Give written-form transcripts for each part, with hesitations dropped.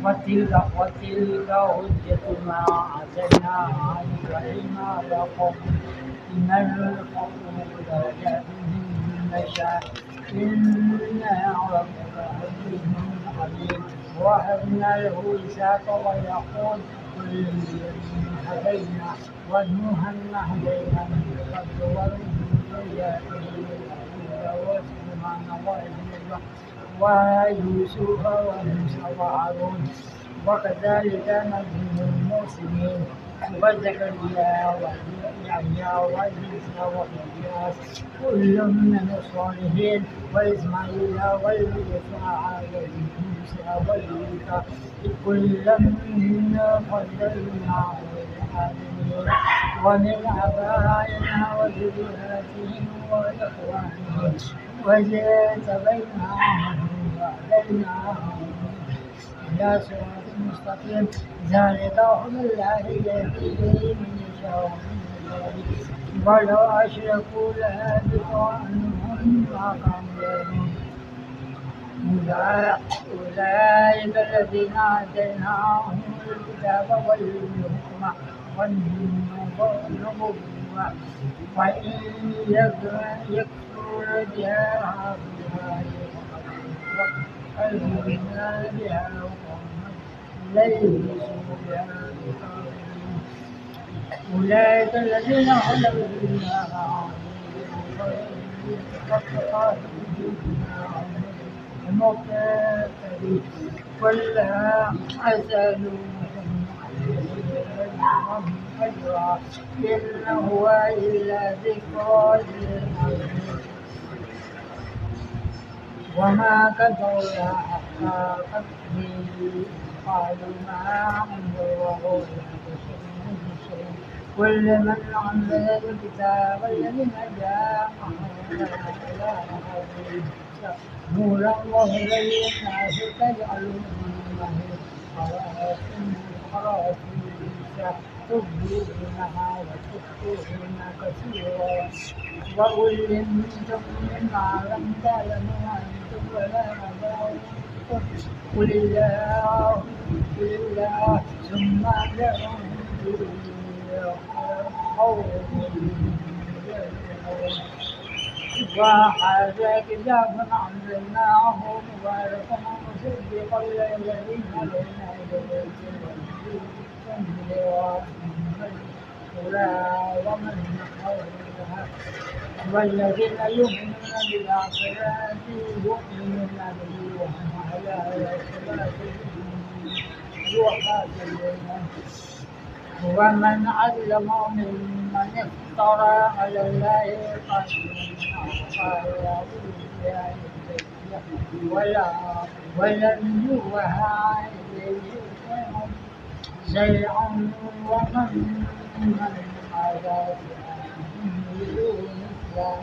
وتلك حجتنا آتيناها إبراهيم على قومه إن الفضل درجات من نشاء إن ربك حكيم عليم ووهبنا له إسحاق ويعقوب كلا هدينا ونوحا هدينا من قبل ومن ذريته وسليمان ويوسف وموسى وهارون وكذلك نجزي المحسنين وزكريا ويحيى وعيسى وإلياس كل من الصالحين وإسماعيل واليسوع ويونس ويوسف كلا فضلنا على العالمين ومن آبائنا وذرياتهم وإخوانهم واجتبيناهم وهديناهم إلى صراط مستقيم ذلك هدى الله يهدي به من يشاء من عباده ولو أشركوا لهبط عنهم ما كانوا يعملون أولئك الذين آتيناهم الكتاب والحكمة والنبوة وإن يكفر بها هؤلاء فقد ألهمنا بها قوما ليسوا بها بكافرين أولئك الذين هدوا بالله المقتدي كلها أسألهم أجرا إن هو إلا ذكرى للعالمين وما كفر حتى قتله قالوا ما أنزل الله إلا بشر كل من عمل الكتاب الذين جاءهم نورا وهدى للناس تجعلونه خرائط تبدونها وتخفون كثيرا وعلمتم مما لم تعلموا أنتم ولا آباؤكم قل الله ثم أنذرهم وهذا كتاب أنزلناه مبارك مصدقا الذي علينا ومن حولها والذين يؤمنون بالآخرة يؤمنون به وهم على صلاتهم يحافظون ومن أظلم ممن افترى على الله ولم يوحى إليهم شيئا ومن على يؤمنون الله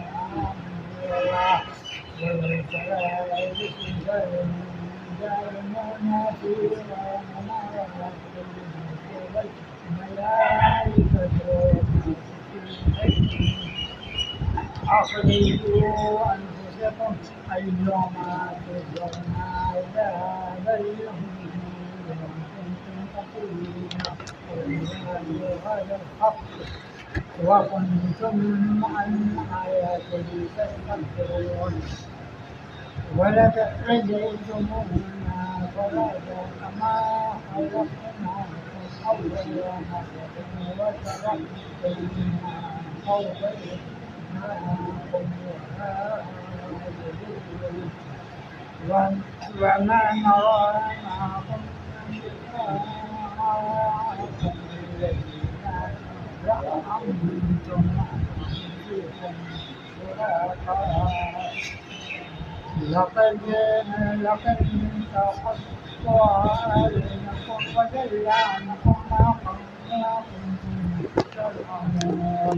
أخرجوا أنفسكم اليوم تجزون عذاب الهون بما كنتم تقولون هذا الحق وكنتم عن آياته تستكبرون ولتخرجتمونا فرادا كما خلقناكم أول مرة وتركتمونا خلقكم وما نرى معكم شفاءكم الذين زعمتم أنفسكم شركاء لقد تقطع بينكم وضل عنكم ما كنتم تزعمون.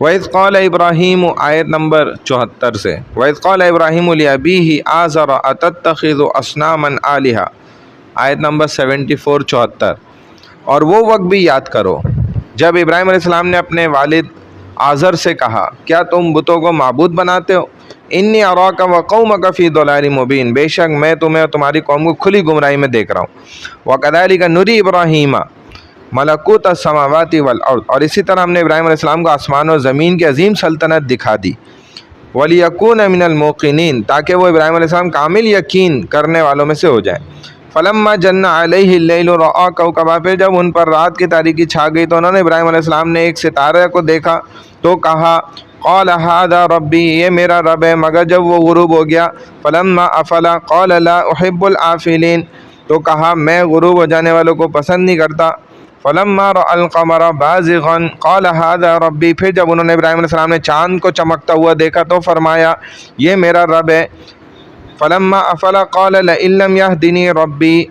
وَإِذْ قَالَ إِبْرَاهِيمُ آیت نمبر 74 سے وَإِذْ قَالَ إِبْرَاهِيمُ لِأَبِيهِ آزَرَ أَتَتَّخِذُ أَصْنَامًا آلِهَةً آیت نمبر 74 74۔ اور وہ وقت بھی یاد کرو جب ابراہیم علیہ السلام نے اپنے والد آزر سے کہا کیا تم بتوں کو معبود بناتے ہو؟ انی اراک وقومک فی ضلال مبین، بے شک میں تمہیں اور تمہاری قوم کو کھلی گمراہی میں دیکھ رہا ہوں۔ وَكَذَلِكَ نُرِي إِبْرَاهِيمَ ملکوت السماوات والارض، اور اسی طرح ہم نے ابراہیم علیہ السلام کو آسمان اور زمین کی عظیم سلطنت دکھا دی۔ وَلِيَكُونَ مِنَ الْمُوقِنِينَ، تاکہ وہ ابراہیم علیہ السلام کامل یقین کرنے والوں میں سے ہو جائیں۔ فَلَمَّا جَنَّ عَلَيْهِ اللَّيْلُ رَأَىٰ كَوْكَبًا، پھر جب ان پر رات کی تاریکی چھا گئی تو انہوں نے ابراہیم علیہ السلام نے ایک ستارہ کو دیکھا تو کہا قَالَ هَٰذَا رَبِّي، یہ میرا رب ہے، مگر جب وہ غروب ہو گیا فَلَمَّا أَفَلَ قَالَ لَا أُحِبُّ الْآفِلِينَ، تو کہا میں غروب ہو جانے والوں کو پسند نہیں کرتا۔ فَلَمَّا رَأَى الْقَمَرَ بَازِغًا قَالَ هَٰذَا رَبِّي، پھر جب انہوں نے ابراہیم علیہ السلام نے چاند کو چمکتا ہوا دیکھا تو فرمایا یہ میرا رب ہے۔ فَلَمَّا أَفَلَ قَالَ لَئِن لَّمْ يَهْدِنِي رَبِّي،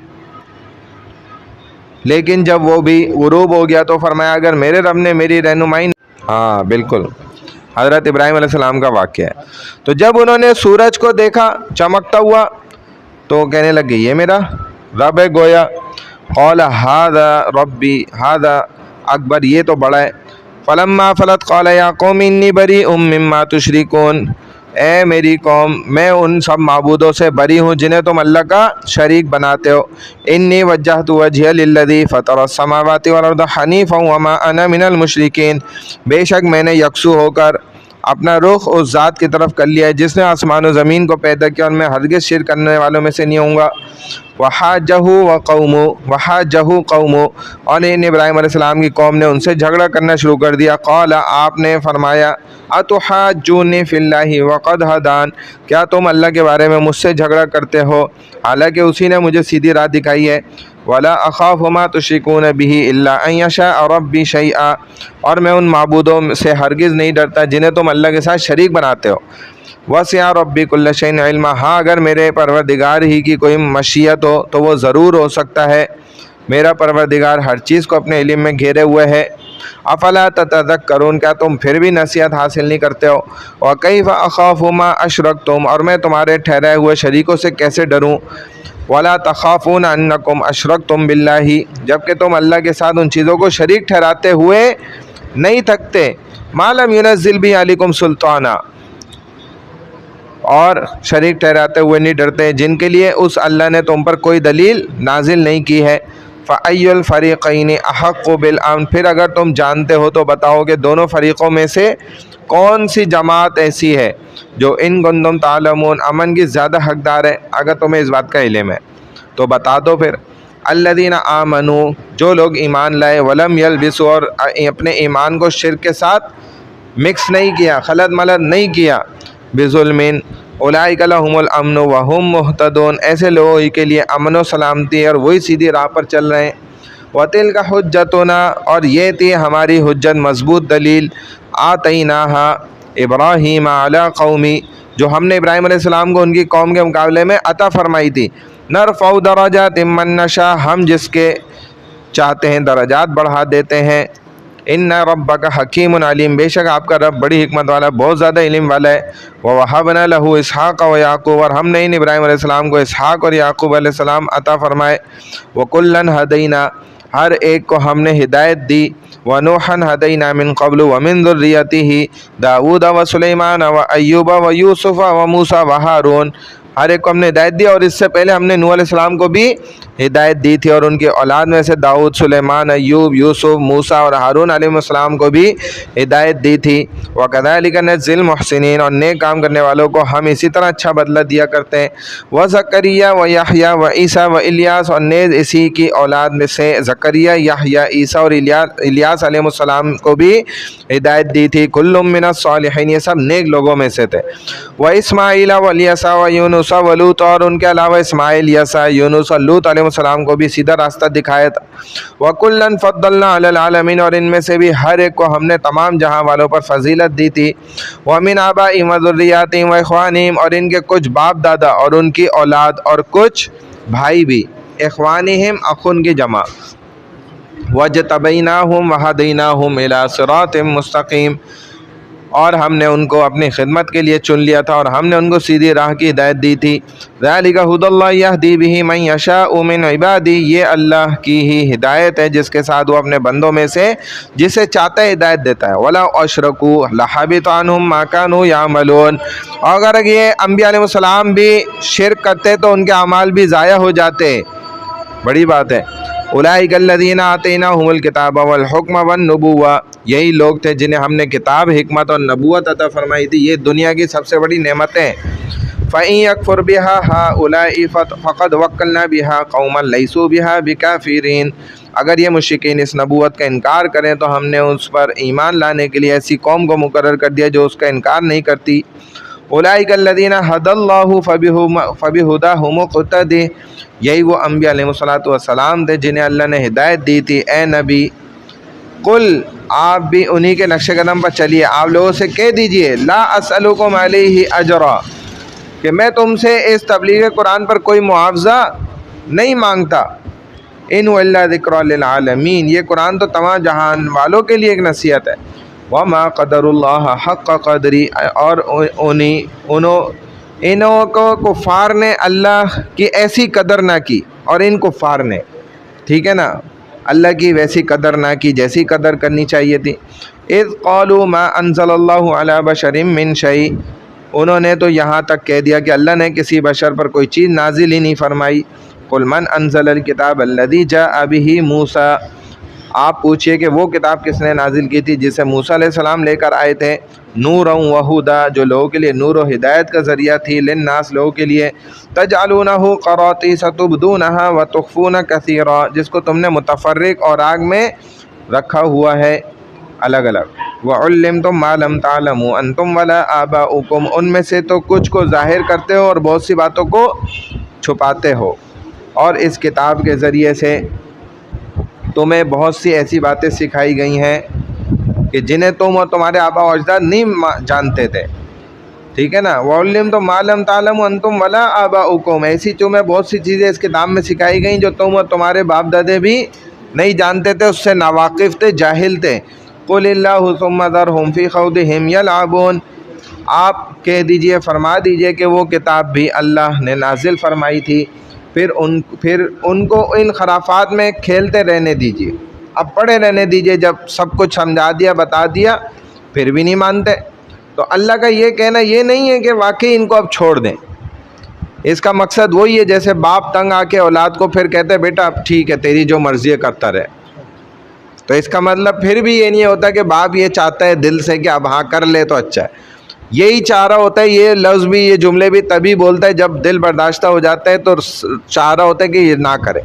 لیکن جب وہ بھی غروب ہو گیا تو فرمایا اگر میرے رب نے میری رہنمائی ہاں بالکل حضرت ابراہیم علیہ السلام کا واقعہ ہے۔ تو جب انہوں نے سورج کو دیکھا چمکتا ہوا تو کہنے لگے یہ میرا رب ہے گویا۔ قال هذا ربی هذا اکبر، یہ تو بڑا ہے۔ فلما فلت قال یا قوم انی بریء مما تشرکون، اے میری قوم میں ان سب معبودوں سے بری ہوں جنہیں تم اللہ کا شریک بناتے ہو۔ انی وجہت وجہی للذی فطر السماوات والارض حنیفا وما انا من المشرکین، بے شک میں نے یکسو ہو کر اپنا رخ اس ذات کی طرف کر لیا ہے جس نے آسمان و زمین کو پیدا کیا، اور میں ہرگز شرک کرنے والوں میں سے نہیں ہوں گا۔ وحاجہ قوم، اور ان ابراہیم علیہ السلام کی قوم نے ان سے جھگڑا کرنا شروع کر دیا۔ قال، آپ نے فرمایا اتحاجونی فی اللہ وقد ہدان، کیا تم اللہ کے بارے میں مجھ سے جھگڑا کرتے ہو حالانکہ اسی نے مجھے سیدھی راہ دکھائی ہے۔ ولا اخاف ما تشرکون به الا ان یشاء ربی شیئا، اور میں ان معبودوں سے ہرگز نہیں ڈرتا جنہیں تم اللہ کے ساتھ شریک بناتے ہو۔ وسع ربی کل شیء علما، ہاں اگر میرے پروردگار ہی کی کوئی مشیت ہو تو وہ ضرور ہو سکتا ہے، میرا پروردگار ہر چیز کو اپنے علم میں گھیرے ہوئے ہے۔ افلا تتذکرون، کیا تم پھر بھی نصیحت حاصل نہیں کرتے ہو؟ وکیف اخاف ما اشرکتم، اور میں تمہارے ٹھہرائے ہوئے شریکوں سے کیسے ڈروں؟ ولا تخافون انکم اشرکتم باللہ، جبکہ تم اللہ کے ساتھ ان چیزوں کو شریک ٹھہراتے ہوئے نہیں تھکتے۔ ما لم ينزل به علیکم سلطانا، اور شریک ٹھہراتے ہوئے نہیں ڈرتے جن کے لیے اس اللہ نے تم پر کوئی دلیل نازل نہیں کی ہے۔ فَأَيُّ الْفَرِيقَيْنِ أَحَقُّ بِالْأَمْنِ، پھر اگر تم جانتے ہو تو بتاؤ کہ دونوں فریقوں میں سے کون سی جماعت ایسی ہے جو ان کنتم تعلمون امن کی زیادہ حقدار ہے، اگر تمہیں اس بات کا علم ہے تو بتا دو پھر۔ الذین آمنوا، جو لوگ ایمان لائے، ولم یلبسوا، اور اپنے ایمان کو شرک کے ساتھ مکس نہیں کیا، خلط ملط نہیں کیا، بظلم، اولئک لہم الامن وہم مہتدون، ایسے لوگوں ہی کے لیے امن و سلامتی اور وہی سیدھی راہ پر چل رہے ہیں۔ وتلک حجتنا، اور یہ تھی ہماری حجت مضبوط دلیل، آتیناہا ابراہیم علی قومی، جو ہم نے ابراہیم علیہ السلام کو ان کی قوم کے مقابلے میں عطا فرمائی تھی۔ نرفع درجات من نشاء، ہم جس کے چاہتے ہیں درجات بڑھا دیتے ہیں۔ ان ربک حکیم علیم، بے شک آپ کا رب بڑی حکمت والا، بہت زیادہ علم والا ہے۔ ووہبنا لہ اسحاق و یعقوب، اور ہم نے ان ابراہیم علیہ السلام کو اسحاق اور یعقوب علیہ السلام عطا فرمائے۔ وکلا ہدینا، ہر ایک کو ہم نے ہدایت دی۔ ونوحا ہدینا من قبل ومن ذریتہ داؤد وسلیمان وایوب ویوسف وموسیٰ وہارون، ہر ایک کو ہم نے ہدایت دی، اور اس سے پہلے ہم نے نوح علیہ السلام کو بھی ہدایت دی تھی، اور ان کے اولاد میں سے داؤد، سلیمان، ایوب، یوسف، موسیٰ اور ہارون علیہ السلام کو بھی ہدایت دی تھی۔ وَكَذَلِكَ نَجْزِي الْمُحْسِنِينَ، اور نیک کام کرنے والوں کو ہم اسی طرح اچھا بدلہ دیا کرتے ہیں۔ وَزَكَرِيَّا وَيَحْيَا وَعِيسَىٰ وَإِلْيَاسَ، اور نیز اسی کی اولاد میں سے زکریا، یحییٰ، عیسیٰ اور الیاس علیہ السلام کو بھی ہدایت دی تھی۔ كُلٌّ مِّنَ الصَّالِحِينَ، یہ سب نیک لوگوں میں سے تھے۔ وَإِسْمَاعِيلَ وَالْيَسَعَ وَيُونُسَ وَلُوطَ، اور ان کے علاوہ اسماعیل، یسع، یونس اور لوط علیہ السلام کو بھی سیدھا راستہ دکھایا تھا۔ وَكُلًّا فَضَّلْنَا عَلَى الْعَالَمِينَ، اور ان میں سے بھی ہر ایک کو ہم نے تمام جہاں والوں پر فضیلت دی تھی۔ وَمِنْ آبَائِهِمْ وَذُرِّيَّاتِهِمْ وَإِخْوَانِهِمْ، اور ان کے کچھ باپ دادا اور ان کی اولاد اور کچھ بھائی بھی، اخوانہم اخن کی جمع۔ وَاجْتَبَيْنَاهُمْ وَهَدَيْنَاهُمْ إِلَىٰ صِرَاطٍ مُسْتَقِيمٍ، اور ہم نے ان کو اپنی خدمت کے لیے چن لیا تھا اور ہم نے ان کو سیدھی راہ کی ہدایت دی تھی۔ ذالک ھدی اللہ یہدی بہ من یشاء من عبادہ، یہ اللہ کی ہی ہدایت ہے جس کے ساتھ وہ اپنے بندوں میں سے جسے چاہتا ہے ہدایت دیتا ہے۔ وَلَوْ أَشْرَكُوا لَحَبِطَ عَنْهُمْ مَا كَانُوا يَعْمَلُونَ، اور اگر یہ انبیاء علیہ السلام بھی شرک کرتے تو ان کے اعمال بھی ضائع ہو جاتے۔ بڑی بات ہے۔ اولئک الذین آتیناہم الکتاب والحکم والنبوۃ، یہی لوگ تھے جنہیں ہم نے کتاب، حکمت اور نبوت عطا فرمائی تھی، یہ دنیا کی سب سے بڑی نعمتیں۔ فَإِن يَكْفُرْ بِهَا هَؤُلَاءِ فَقَدْ وَكَّلْنَا بِهَا قَوْمًا لَيْسُوا بِهَا بِكَافِرِينَ، اگر یہ مشرکین اس نبوت کا انکار کریں تو ہم نے اس پر ایمان لانے کے لیے ایسی قوم کو مقرر کر دیا جو اس کا انکار نہیں کرتی۔ اولئک الذین ھدی اللہ فبہداہ مقتدی، یہی وہ انبیاء علیہ السلام تھے جنہیں اللہ نے ہدایت دی تھی۔ اے نبی قل، آپ بھی انہی کے نقش قدم پر چلیے، آپ لوگوں سے کہہ دیجئے لا اسألکم علیہ اجرا، کہ میں تم سے اس تبلیغ قرآن پر کوئی معاوضہ نہیں مانگتا۔ ان هو الا ذکر للعالمین، یہ قرآن تو تمام جہان والوں کے لیے ایک نصیحت ہے۔ وما قدر اللہ حق قدری، اور انہوں کو کفار نے اللہ کی ایسی قدر نہ کی، اور ان کفار نے، ٹھیک ہے نا، اللہ کی ویسی قدر نہ کی جیسی قدر کرنی چاہیے تھی۔ اذ قالوا ما انزل اللہ علی بشر من شیء، انہوں نے تو یہاں تک کہہ دیا کہ اللہ نے کسی بشر پر کوئی چیز نازل ہی نہیں فرمائی۔ قل من انزل الکتاب الذی جاء بہ موسیٰ، آپ پوچھئے کہ وہ کتاب کس نے نازل کی تھی جسے موسیٰ علیہ السلام لے کر آئے تھے۔ نورا و ہدیٰ، جو لوگوں کے لیے نور و ہدایت کا ذریعہ تھی، للناس، لوگوں کے لیے، تجعلونہ قراطیس تبدونہا وتخفون کثیرا، جس کو تم نے متفرق اور آگ میں رکھا ہوا ہے الگ الگ۔ وعلمتم ما لم تعلموا انتم ولا آباؤکم، ان میں سے تو کچھ کو ظاہر کرتے ہو اور بہت سی باتوں کو چھپاتے ہو، اور اس کتاب کے ذریعے سے تمہیں بہت سی ایسی باتیں سکھائی گئی ہیں کہ جنہیں تم اور تمہارے آبا و اجداد نہیں جانتے تھے، ٹھیک ہے نا۔ وَعُلِّمْتُم مَّا لَمْ تَعْلَمُوا أَنتُمْ وَلَا آبَاؤُكُمْ، ایسی تمہیں بہت سی چیزیں اس کتاب میں سکھائی گئیں جو تم اور تمہارے باپ دادے بھی نہیں جانتے تھے، اس سے ناواقف تھے، جاہل تھے۔ قُلِ اللَّهُ ثُمَّ ذَرْهُمْ فِي خَوْضِهِمْ يَلْعَبُونَ، آپ کہہ دیجئے، فرما دیجئے کہ وہ کتاب بھی اللہ نے نازل فرمائی تھی، پھر ان کو ان خرافات میں کھیلتے رہنے دیجئے، اب پڑھے رہنے دیجئے، جب سب کچھ سمجھا دیا، بتا دیا، پھر بھی نہیں مانتے۔ تو اللہ کا یہ کہنا یہ نہیں ہے کہ واقعی ان کو اب چھوڑ دیں، اس کا مقصد وہی ہے جیسے باپ تنگ آ کے اولاد کو پھر کہتے بیٹا اب ٹھیک ہے تیری جو مرضی ہے کرتا رہے، تو اس کا مطلب پھر بھی یہ نہیں ہوتا کہ باپ یہ چاہتا ہے دل سے کہ اب ہاں کر لے تو اچھا ہے، یہی چاہ رہا ہوتا ہے، یہ لفظ بھی، یہ جملے بھی تبھی بولتا ہے جب دل برداشتہ ہو جاتا ہے، تو چاہ رہا ہوتا ہے کہ یہ نہ کرے،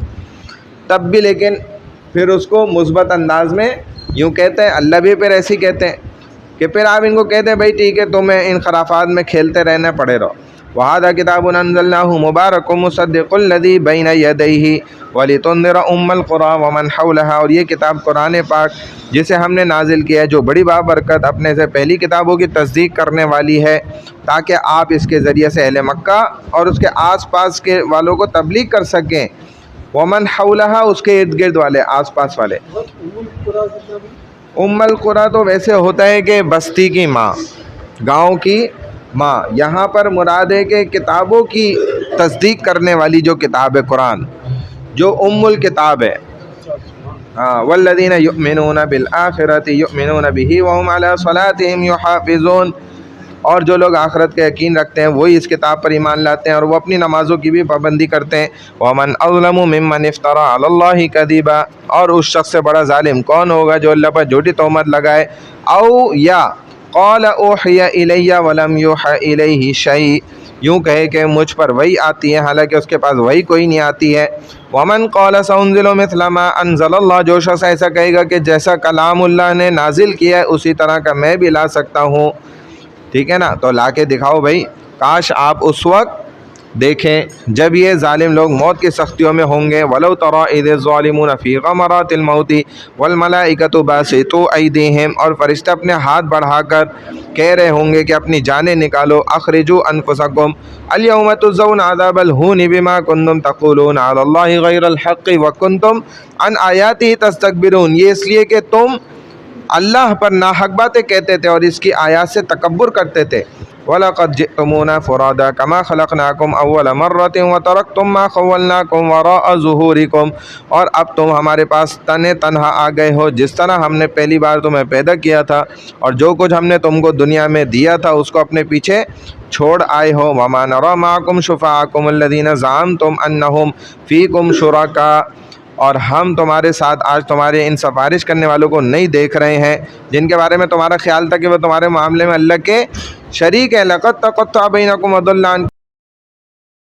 تب بھی لیکن پھر اس کو مثبت انداز میں یوں کہتے ہیں۔ اللہ بھی پھر ایسے ہی کہتے ہیں کہ پھر آپ ان کو کہتے ہیں بھائی ٹھیک ہے تمہیں ان خرافات میں کھیلتے رہنا، پڑے رہو۔ وَهَذَا كِتَابٌ أَنزَلْنَاهُ مُبَارَكٌ مُصَدِّقُ الَّذِي بَيْنَ يَدَيْهِ وَلِتُنذِرَ أُمَّ الْقُرَىٰ وَمَنْ حَوْلَهَا، اور یہ کتاب قرآن پاک جسے ہم نے نازل کیا ہے جو بڑی بابرکت اپنے سے پہلی کتابوں کی تصدیق کرنے والی ہے، تاکہ آپ اس کے ذریعے سے اہل مکہ اور اس کے آس پاس کے والوں کو تبلیغ کر سکیں۔ وَمَنْ حَوْلَهَا، اس کے ارد گرد والے، آس پاس والے۔ ام القریٰ تو ویسے ہوتا ہے کہ بستی کی ماں، گاؤں کی ماں، یہاں پر مراد ہے کہ کتابوں کی تصدیق کرنے والی جو کتاب ہے قرآن، جو ام الکتاب ہے۔ والذین یؤمنون بالآخرۃ یؤمنون بہ وہم علی صلاتہم یحافظون، اور جو لوگ آخرت کا یقین رکھتے ہیں وہی اس کتاب پر ایمان لاتے ہیں اور وہ اپنی نمازوں کی بھی پابندی کرتے ہیں۔ وَمَنْ أَظْلَمُ مِمَّنِ افْتَرَىٰ عَلَى اللَّهِ كَذِبًا، اور اس شخص سے بڑا ظالم کون ہوگا جو اللہ پر جھوٹی تہمت لگائے۔ او یا قال اوحی الی ولم یوحى الیہ شیء، یوں کہے کہ مجھ پر وحی آتی ہے حالانکہ اس کے پاس وحی کوئی نہیں آتی ہے۔ ومن قال سأنزل مثل ما انزل اللہ، جو شخص ایسا کہے گا کہ جیسا کلام اللہ نے نازل کیا ہے اسی طرح کا میں بھی لا سکتا ہوں، ٹھیک ہے نا، تو لا کے دکھاؤ بھائی۔ کاش آپ اس وقت دیکھیں جب یہ ظالم لوگ موت کی سختیوں میں ہوں گے۔ وَلَوْ تَرَىٰ إِذِ الظَّالِمُونَ فِي غَمَرَاتِ الْمَوْتِ وَالْمَلَائِكَةُ بَاسِطُو أَيْدِيهِمْ، اور فرشتے اپنے ہاتھ بڑھا کر کہہ رہے ہوں گے کہ اپنی جانیں نکالو، اخرجوا انفسکم اليوم تجزون عذاب الہون بما کنتم تقولون علی اللہ غیر الحق وکنتم عن آیاتہ تستکبرون، یہ اس لیے کہ تم اللہ پر ناحق باتیں کہتے تھے اور اس کی آیات سے تکبر کرتے تھے۔ وَلَقَدْ جِئْتُمُونَا فُرَادَىٰ كَمَا خَلَقْنَاكُمْ أَوَّلَ مَرَّةٍ وَتَرَكْتُم مَّا خَوَّلْنَاكُمْ وَرَاءَ ظُهُورِكُمْ، اور اب تم ہمارے پاس تنہا آ گئے ہو جس طرح ہم نے پہلی بار تمہیں پیدا کیا تھا، اور جو کچھ ہم نے تم کو دنیا میں دیا تھا اس کو اپنے پیچھے چھوڑ آئے ہو۔ وَمَا نَرَىٰ مَعَكُمْ شُفَعَاءَكُمُ الَّذِينَ زَعَمْتُمْ أَنَّهُمْ فِيكُمْ شُرَكَاءُ، اور ہم تمہارے ساتھ آج تمہارے ان سفارش کرنے والوں کو نہیں دیکھ رہے ہیں جن کے بارے میں تمہارا خیال تھا کہ وہ تمہارے معاملے میں اللہ کے شریک ہیں۔ لَقَدْ تَقَطَّعَ بَيْنَكُمْ وَضَلَّ عَنكُمْ